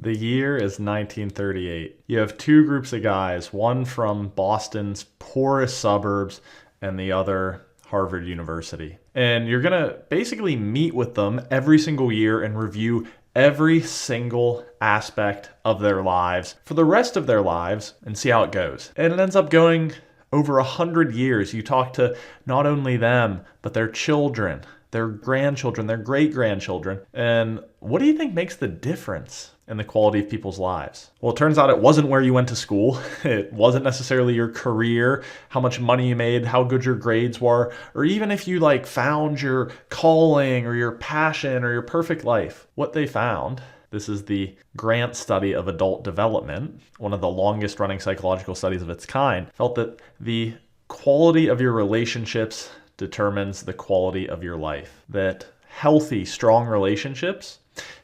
The year is 1938. You have two groups of guys, one from Boston's poorest suburbs and the other Harvard University. And you're going to basically meet with them every single year and review every single aspect of their lives for the rest of their lives and see how it goes. And it ends up going over 100 years. You talk to not only them, but their children, their grandchildren, their great-grandchildren. And what do you think makes the difference in the quality of people's lives? Well, it turns out it wasn't where you went to school. It wasn't necessarily your career, how much money you made, how good your grades were, or even if you found your calling or your passion or your perfect life. What they found, this is the Grant study of adult development, one of the longest running psychological studies of its kind, felt that the quality of your relationships determines the quality of your life. That healthy, strong relationships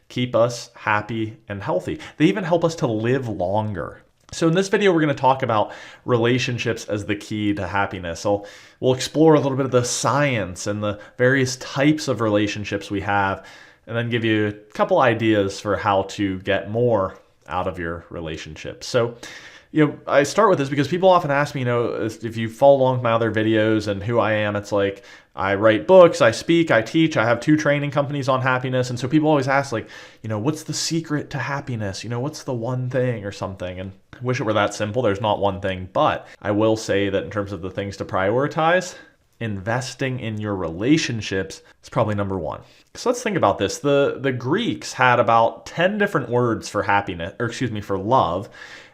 keep us happy and healthy. They even help us to live longer. So in this video, we're going to talk about relationships as the key to happiness. So we'll explore a little bit of the science and the various types of relationships we have, and then give you a couple ideas for how to get more out of your relationships. So I start with this because people often ask me, if you follow along with my other videos and who I am, it's like I write books, I speak, I teach, I have 2 training companies on happiness. And so people always ask what's the secret to happiness? What's the one thing or something? And I wish it were that simple. There's not one thing, but I will say that in terms of the things to prioritize, investing in your relationships is probably number 1. So let's think about this. The Greeks had about 10 different words for happiness, for love.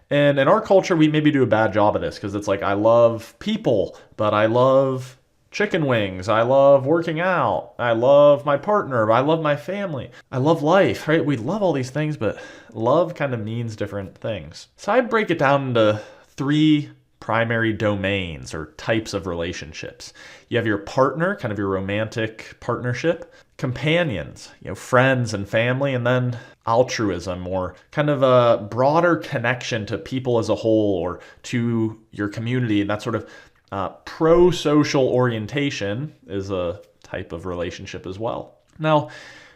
And in our culture, we maybe do a bad job of this because it's I love people, but I love chicken wings. I love working out. I love my partner. I love my family. I love life, right? We love all these things, but love kind of means different things. So I'd break it down into 3 primary domains or types of relationships. You have your partner, kind of your romantic partnership, companions, friends and family, and then altruism, or kind of a broader connection to people as a whole or to your community. And that sort of pro-social orientation is a type of relationship as well. Now, I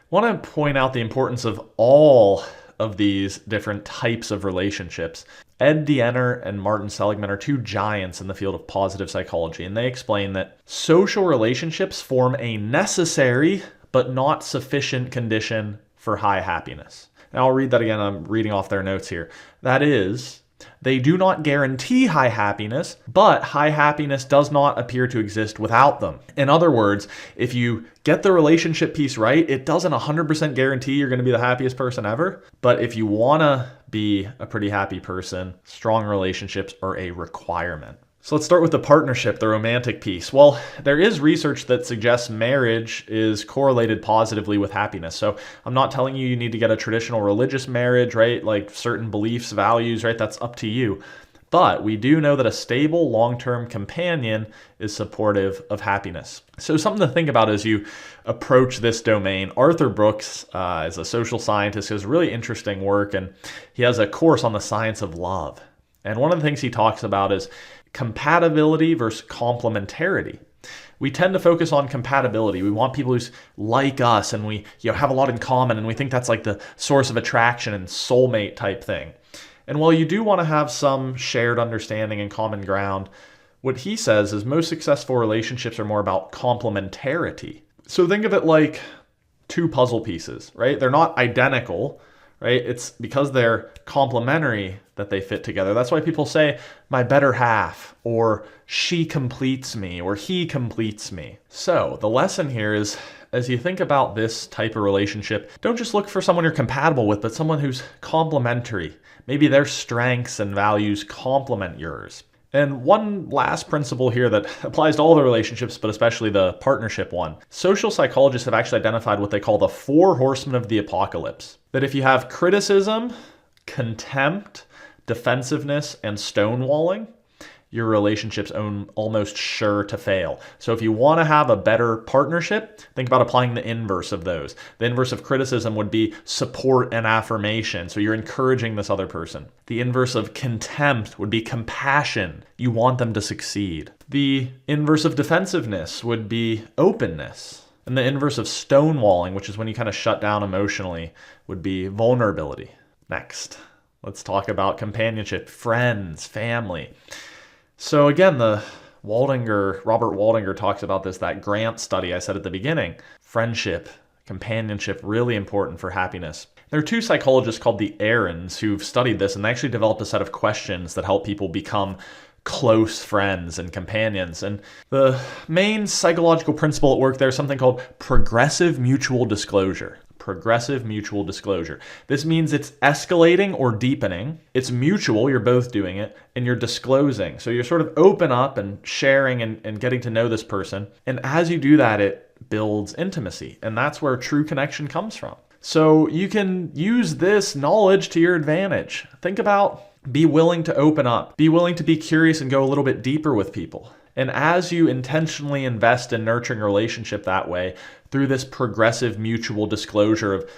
want to point out the importance of all of these different types of relationships. Ed Diener and Martin Seligman are 2 giants in the field of positive psychology, and they explain that social relationships form a necessary but not sufficient condition for high happiness. Now I'll read that again. I'm reading off their notes here. That is, they do not guarantee high happiness, but high happiness does not appear to exist without them. In other words, if you get the relationship piece right, it doesn't 100% guarantee you're going to be the happiest person ever. But if you want to be a pretty happy person, strong relationships are a requirement. So let's start with the partnership, the romantic piece. Well, there is research that suggests marriage is correlated positively with happiness. So I'm not telling you need to get a traditional religious marriage, right? Like certain beliefs, values, right? That's up to you. But we do know that a stable, long-term companion is supportive of happiness. So something to think about as you approach this domain. Arthur Brooks is a social scientist who has really interesting work, and he has a course on the science of love. And one of the things he talks about is compatibility versus complementarity. We tend to focus on compatibility. We want people who's like us and we have a lot in common, and we think that's like the source of attraction and soulmate type thing. And while you do want to have some shared understanding and common ground, what he says is most successful relationships are more about complementarity. So think of it like 2 puzzle pieces, right? They're not identical, right? It's because they're complementary that they fit together. That's why people say, my better half, or she completes me, or he completes me. So the lesson here is, as you think about this type of relationship, don't just look for someone you're compatible with, but someone who's complementary. Maybe their strengths and values complement yours. And one last principle here that applies to all the relationships, but especially the partnership one. Social psychologists have actually identified what they call the 4 horsemen of the apocalypse. That if you have criticism, contempt, defensiveness, and stonewalling, your relationship's almost sure to fail. So if you want to have a better partnership, think about applying the inverse of those. The inverse of criticism would be support and affirmation. So you're encouraging this other person. The inverse of contempt would be compassion. You want them to succeed. The inverse of defensiveness would be openness. And the inverse of stonewalling, which is when you kind of shut down emotionally, would be vulnerability. Next, let's talk about companionship, friends, family. So again, Robert Waldinger talks about this, that Grant study I said at the beginning. Friendship, companionship, really important for happiness. There are two psychologists called the Aarons who've studied this, and they actually developed a set of questions that help people become close friends and companions. And the main psychological principle at work there is something called progressive mutual disclosure. Progressive mutual disclosure. This means it's escalating or deepening. It's mutual, you're both doing it, and you're disclosing. So you're sort of open up and sharing and getting to know this person. And as you do that, it builds intimacy. And that's where true connection comes from. So you can use this knowledge to your advantage. Think about, be willing to open up, be willing to be curious and go a little bit deeper with people. And as you intentionally invest in nurturing a relationship that way, through this progressive mutual disclosure of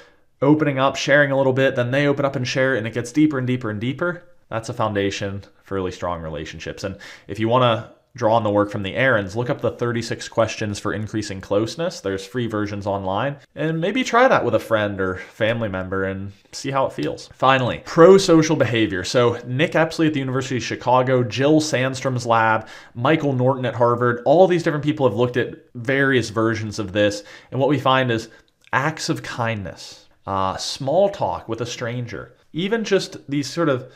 opening up, sharing a little bit, then they open up and share, and it gets deeper and deeper and deeper, that's a foundation for really strong relationships. And if you want to draw on the work from the Aarons, look up the 36 questions for increasing closeness. There's free versions online. And maybe try that with a friend or family member and see how it feels. Finally, pro-social behavior. So Nick Epsley at the University of Chicago, Jill Sandstrom's lab, Michael Norton at Harvard, all these different people have looked at various versions of this. And what we find is acts of kindness, small talk with a stranger, even just these sort of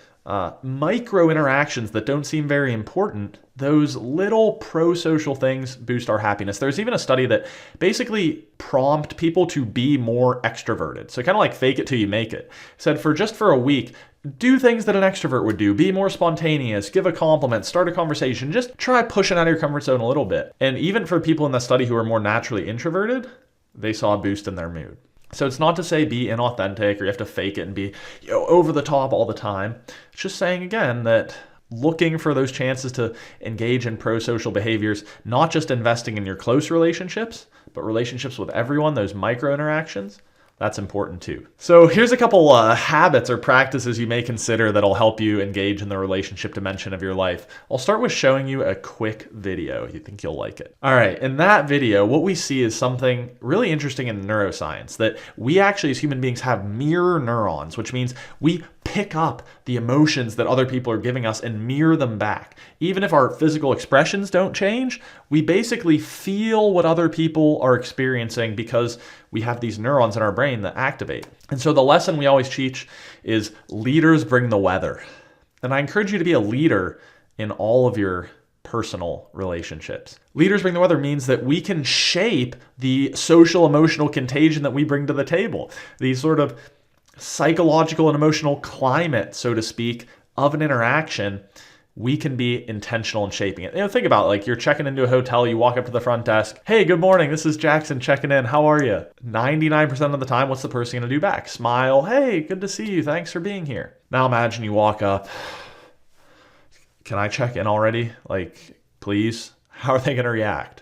micro interactions that don't seem very important, those little pro-social things boost our happiness. There's even a study that basically prompt people to be more extroverted. So kind of like fake it till you make it. Said for a week, do things that an extrovert would do. Be more spontaneous, give a compliment, start a conversation. Just try pushing out of your comfort zone a little bit. And even for people in the study who are more naturally introverted, they saw a boost in their mood. So it's not to say be inauthentic or you have to fake it and be over the top all the time. It's just saying, again, that looking for those chances to engage in pro-social behaviors, not just investing in your close relationships, but relationships with everyone, those micro interactions, that's important too. So here's a couple habits or practices you may consider that'll help you engage in the relationship dimension of your life. I'll start with showing you a quick video. You think you'll like it. All right, in that video, what we see is something really interesting in neuroscience, that we actually as human beings have mirror neurons, which means we pick up the emotions that other people are giving us and mirror them back. Even if our physical expressions don't change, we basically feel what other people are experiencing because we have these neurons in our brain that activate. And so the lesson we always teach is leaders bring the weather. And I encourage you to be a leader in all of your personal relationships. Leaders bring the weather means that we can shape the social emotional contagion that we bring to the table. These sort of psychological and emotional climate, so to speak, of an interaction, we can be intentional in shaping it. Think about it, like you're checking into a hotel, you walk up to the front desk, hey, good morning, this is Jackson checking in, how are you? 99% of the time, what's the person gonna do back? Smile, hey, good to see you, thanks for being here. Now imagine you walk up, can I check in already? Like, please? How are they gonna react?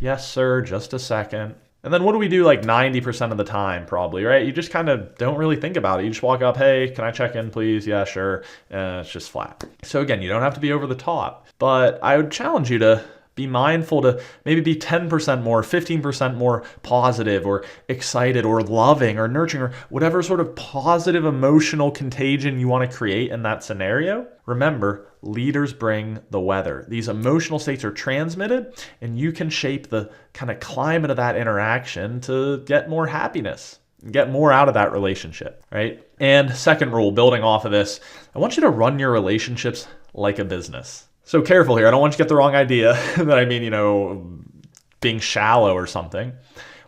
Yes, sir, just a second. And then what do we do like 90% of the time probably, right? You just kind of don't really think about it. You just walk up, hey, can I check in please? Yeah, sure. And it's just flat. So again, you don't have to be over the top, but I would challenge you to be mindful to maybe be 10% more, 15% more positive or excited or loving or nurturing or whatever sort of positive emotional contagion you want to create in that scenario. Remember, leaders bring the weather. These emotional states are transmitted and you can shape the kind of climate of that interaction to get more happiness, get more out of that relationship, right? And second rule, building off of this, I want you to run your relationships like a business. So careful here. I don't want you to get the wrong idea that I mean, being shallow or something.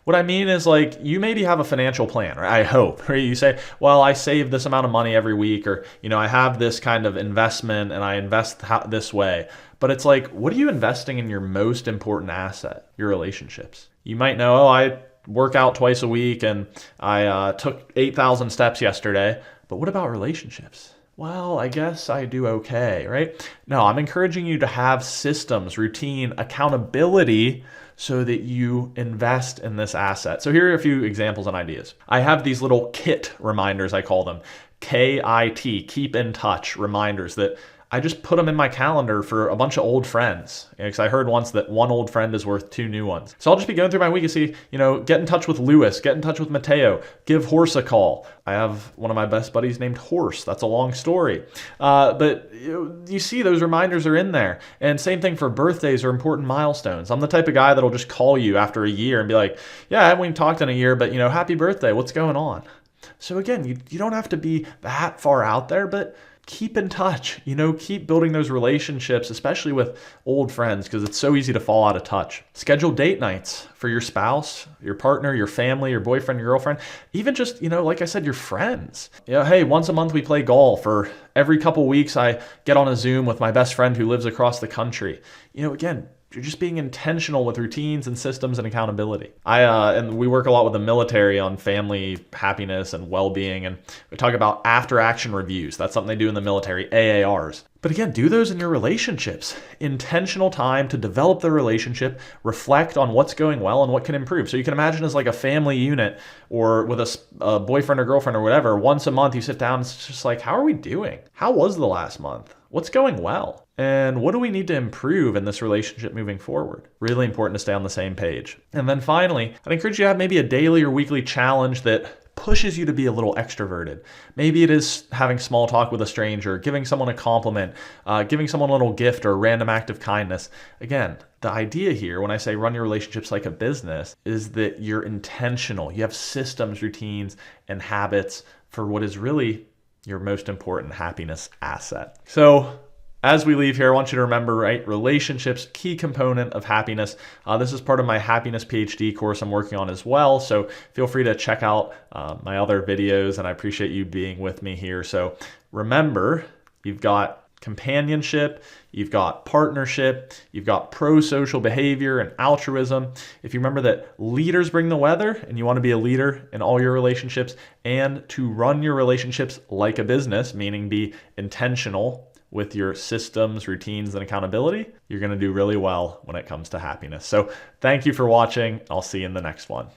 What I mean is like you maybe have a financial plan, right? I hope, right? You say, well, I save this amount of money every week, or, I have this kind of investment and I invest this way. But it's like, what are you investing in your most important asset, your relationships? You might know, I work out twice a week and I took 8,000 steps yesterday. But what about relationships? Well, I guess I do okay, right? No, I'm encouraging you to have systems, routine, accountability so that you invest in this asset. So here are a few examples and ideas. I have these little KIT reminders, I call them. KIT, keep in touch reminders that I just put them in my calendar for a bunch of old friends. Because I heard once that one old friend is worth two new ones. So I'll just be going through my week and see, get in touch with Lewis, get in touch with Mateo, give Horse a call. I have one of my best buddies named Horse. That's a long story. But you see those reminders are in there. And same thing for birthdays or important milestones. I'm the type of guy that'll just call you after a year and be like, yeah, I haven't even talked in a year, but happy birthday. What's going on? So again, you don't have to be that far out there, but keep in touch, keep building those relationships, especially with old friends, because it's so easy to fall out of touch. Schedule date nights for your spouse, your partner, your family, your boyfriend, your girlfriend, even just, like I said, your friends. Hey, once a month we play golf, or every couple weeks I get on a Zoom with my best friend who lives across the country. Again, you're just being intentional with routines and systems and accountability. And we work a lot with the military on family happiness and well-being, and we talk about after-action reviews. That's something they do in the military, AARs. But again, do those in your relationships. Intentional time to develop the relationship, reflect on what's going well and what can improve. So you can imagine as like a family unit, or with a boyfriend or girlfriend or whatever, once a month you sit down and it's just like, how are we doing? How was the last month? What's going well? And what do we need to improve in this relationship moving forward? Really important to stay on the same page. And then finally, I'd encourage you to have maybe a daily or weekly challenge that pushes you to be a little extroverted. Maybe it is having small talk with a stranger, giving someone a compliment, giving someone a little gift or a random act of kindness. Again, the idea here, when I say run your relationships like a business, is that you're intentional. You have systems, routines, and habits for what is really your most important happiness asset. So as we leave here, I want you to remember, right? Relationships, key component of happiness. This is part of my happiness PhD course I'm working on as well. So feel free to check out my other videos, and I appreciate you being with me here. So remember, you've got companionship, you've got partnership, you've got pro-social behavior and altruism. If you remember that leaders bring the weather, and you want to be a leader in all your relationships, and to run your relationships like a business, meaning be intentional with your systems, routines, and accountability, you're going to do really well when it comes to happiness. So thank you for watching. I'll see you in the next one.